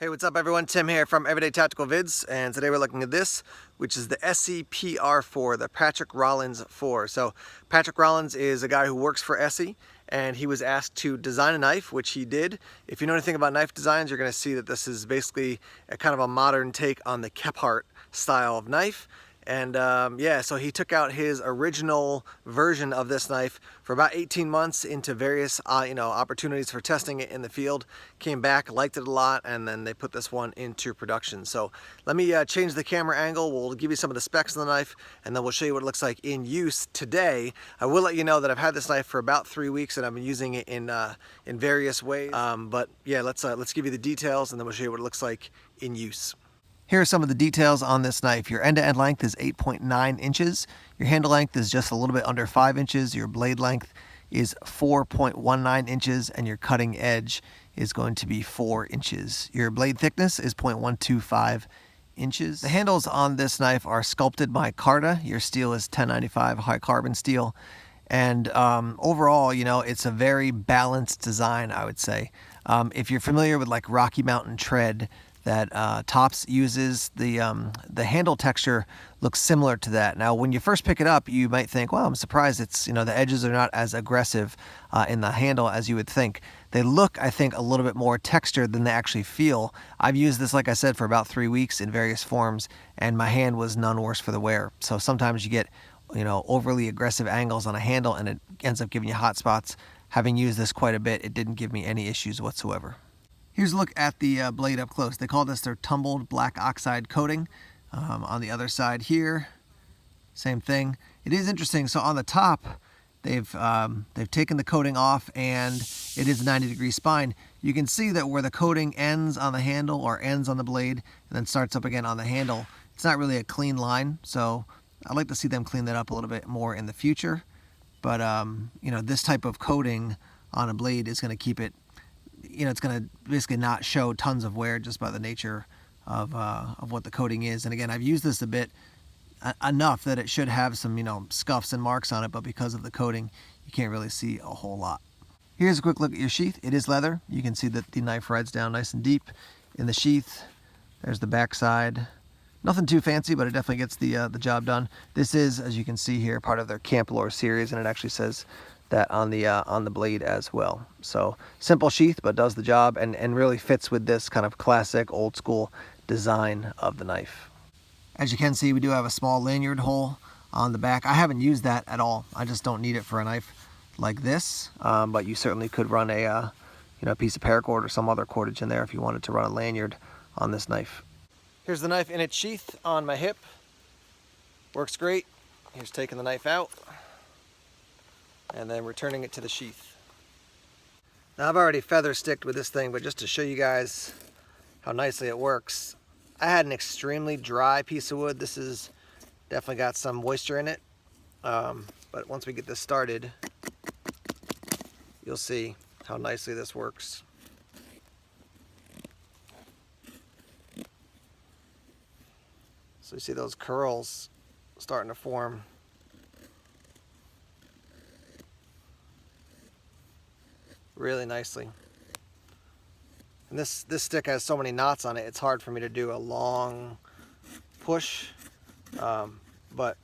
Hey, what's up everyone? Tim here from Everyday Tactical Vids, and today we're looking at this, which is the ESEE PR4, the Patrick Rollins 4. So Patrick Rollins is a guy who works for ESEE, and he was asked to design a knife, which he did. If you know anything about knife designs, you're going to see that this is basically a kind of a modern take on the Kephart style of knife. And yeah, so he took out his original version of this knife for about 18 months into various opportunities for testing it in the field, came back, liked it a lot, and then they put this one into production. So let me change the camera angle. We'll give you some of the specs of the knife, and then we'll show you what it looks like in use today. I will let you know that I've had this knife for about 3 weeks, and I've been using it in various ways. But yeah, let's give you the details, and then we'll show you what it looks like in use. Here are some of the details on this knife. Your end-to-end length is 8.9 inches. Your handle length is just a little bit under 5 inches. Your blade length is 4.19 inches, and your cutting edge is going to be 4 inches. Your blade thickness is 0.125 inches. The handles on this knife are sculpted by Costa. Your steel is 1095 high carbon steel. And overall, it's a very balanced design, I would say. If you're familiar with like Rocky Mountain tread, that Tops uses, the handle texture looks similar to that. Now, when you first pick it up, you might think, well, I'm surprised it's, the edges are not as aggressive in the handle as you would think. They look, I think, a little bit more textured than they actually feel. I've used this, like I said, for about 3 weeks in various forms, and my hand was none worse for the wear. So sometimes you get, overly aggressive angles on a handle, and it ends up giving you hot spots. Having used this quite a bit, it didn't give me any issues whatsoever. Here's a look at the blade up close. They call this their tumbled black oxide coating. On the other side here, same thing. It is interesting. So on the top, they've taken the coating off, and it is a 90-degree spine. You can see that where the coating ends on the handle or ends on the blade and then starts up again on the handle, it's not really a clean line. So I'd like to see them clean that up a little bit more in the future. But this type of coating on a blade is going to keep it. It's going to basically not show tons of wear just by the nature of what the coating is. And again, I've used this a bit enough that it should have some, scuffs and marks on it, but because of the coating, you can't really see a whole lot. Here's a quick look at your sheath. It is leather. You can see that the knife rides down nice and deep in the sheath. There's the back side. Nothing too fancy, but it definitely gets the job done. This is, as you can see here, part of their Camp Lore series, and it actually says that on the blade as well. So simple sheath, but does the job and really fits with this kind of classic old school design of the knife. As you can see, we do have a small lanyard hole on the back. I haven't used that at all. I just don't need it for a knife like this, but you certainly could run a piece of paracord or some other cordage in there if you wanted to run a lanyard on this knife. Here's the knife in its sheath on my hip. Works great. Here's taking the knife out and then returning it to the sheath. Now I've already feather sticked with this thing, but just to show you guys how nicely it works, I had an extremely dry piece of wood. This is definitely got some moisture in it, but once we get this started, you'll see how nicely this works. So you see those curls starting to form. Really nicely. And this stick has so many knots on it, it's hard for me to do a long push, but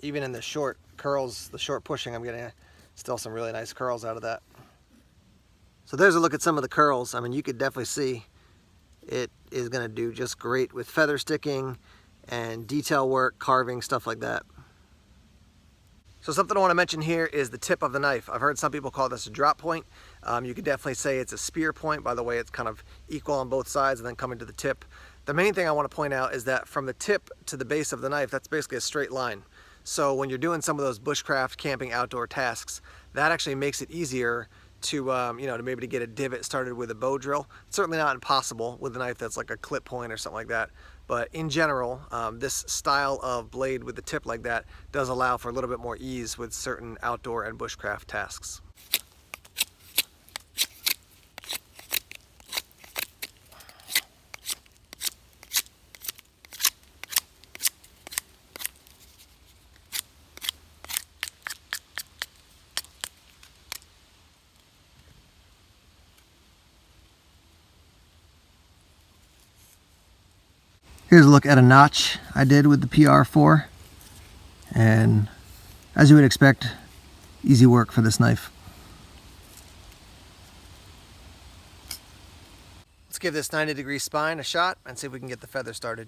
even in the short curls, the short pushing, I'm getting still some really nice curls out of that. So there's a look at some of the curls. I mean, you could definitely see it is going to do just great with feather sticking and detail work, carving, stuff like that. So something I want to mention here is the tip of the knife. I've heard some people call this a drop point. You could definitely say it's a spear point by the way it's kind of equal on both sides and then coming to the tip. The main thing I want to point out is that from the tip to the base of the knife, that's basically a straight line. So when you're doing some of those bushcraft, camping, outdoor tasks, that actually makes it easier to, to maybe to get a divot started with a bow drill. It's certainly not impossible with a knife that's like a clip point or something like that. But in general, this style of blade with the tip like that does allow for a little bit more ease with certain outdoor and bushcraft tasks. Here's a look at a notch I did with the PR4, and as you would expect, easy work for this knife. Let's give this 90-degree spine a shot and see if we can get the feather started.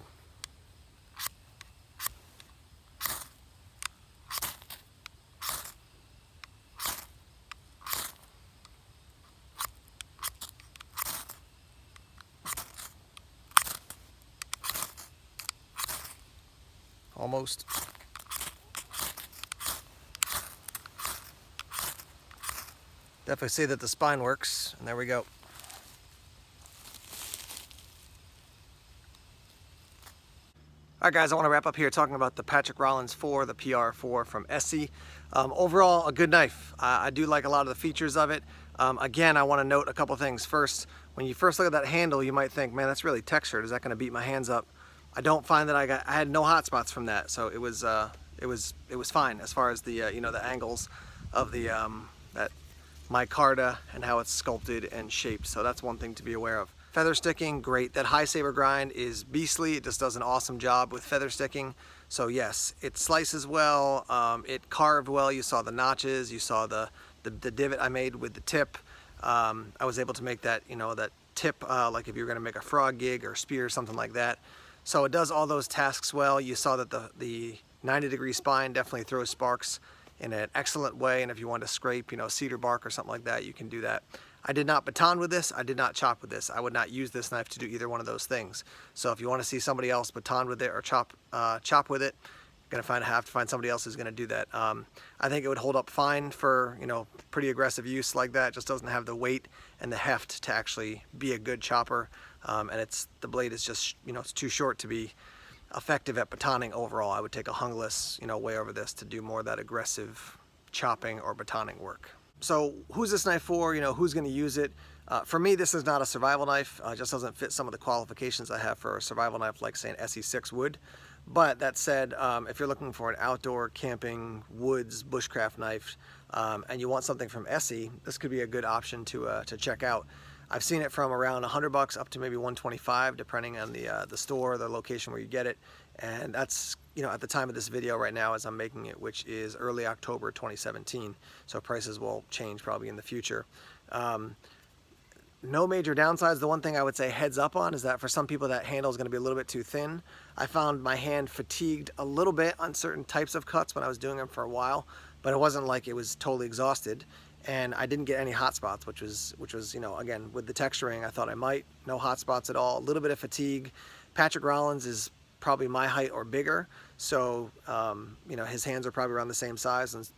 Almost. Definitely see that the spine works, and there we go. Alright guys, I want to wrap up here talking about the Patrick Rollins 4, the PR4 from ESEE. Overall, a good knife. I do like a lot of the features of it. Again, I want to note a couple things. First, when you first look at that handle, you might think, man, that's really textured. Is that going to beat my hands up? I don't find that I had no hot spots from that, so it was fine as far as the you know, the angles of the that micarta and how it's sculpted and shaped. So that's one thing to be aware of. Feather sticking, great. That high saber grind is beastly. It just does an awesome job with feather sticking. So yes, it slices well. It carved well. You saw the notches. You saw the divot I made with the tip. I was able to make that, you know, that tip like if you're going to make a frog gig or spear or something like that. So it does all those tasks well. You saw that the 90-degree spine definitely throws sparks in an excellent way, and if you want to scrape, you know, cedar bark or something like that, you can do that. I did not baton with this. I did not chop with this. I would not use this knife to do either one of those things. So if you want to see somebody else baton with it or chop with it, you're gonna have to find somebody else who's gonna do that. I think it would hold up fine for, you know, pretty aggressive use like that. It just doesn't have the weight and the heft to actually be a good chopper. And the blade is just, you know, it's too short to be effective at batoning overall. I would take a hungless, you know, way over this to do more of that aggressive chopping or batoning work. So who's this knife for? You know, who's going to use it? For me, this is not a survival knife. It just doesn't fit some of the qualifications I have for a survival knife, like say an SE6 would. But that said, if you're looking for an outdoor camping woods bushcraft knife and you want something from ESEE, this could be a good option to check out. I've seen it from around $100 up to maybe $125, depending on the store, the location where you get it. And that's, you know, at the time of this video right now as I'm making it, which is early October 2017. So prices will change probably in the future. No major downsides. The one thing I would say heads up on is that for some people that handle is going to be a little bit too thin. I found my hand fatigued a little bit on certain types of cuts when I was doing them for a while, but it wasn't like it was totally exhausted. And I didn't get any hot spots, which was, you know, again, with the texturing, I thought I might. No hot spots at all. A little bit of fatigue. Patrick Rollins is probably my height or bigger, so you know, his hands are probably around the same size, and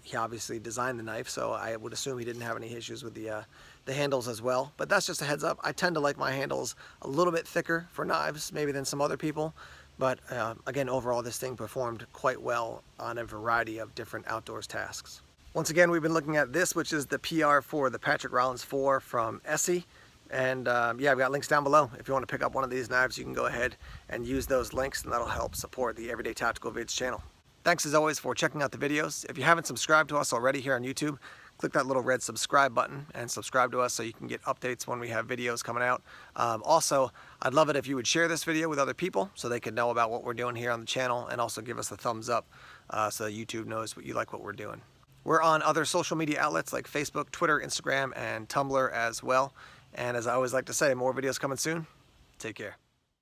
he obviously designed the knife, so I would assume he didn't have any issues with the handles as well. But that's just a heads up. I tend to like my handles a little bit thicker for knives, maybe than some other people. But again, overall, this thing performed quite well on a variety of different outdoors tasks. Once again, we've been looking at this, which is the PR4, the Patrick Rollins 4 from ESEE. And yeah, I've got links down below. If you want to pick up one of these knives, you can go ahead and use those links, and that'll help support the Everyday Tactical Vids channel. Thanks as always for checking out the videos. If you haven't subscribed to us already here on YouTube, click that little red subscribe button and subscribe to us so you can get updates when we have videos coming out. Also, I'd love it if you would share this video with other people so they could know about what we're doing here on the channel, and also give us a thumbs up so that YouTube knows you like what we're doing. We're on other social media outlets like Facebook, Twitter, Instagram, and Tumblr as well. And as I always like to say, more videos coming soon. Take care.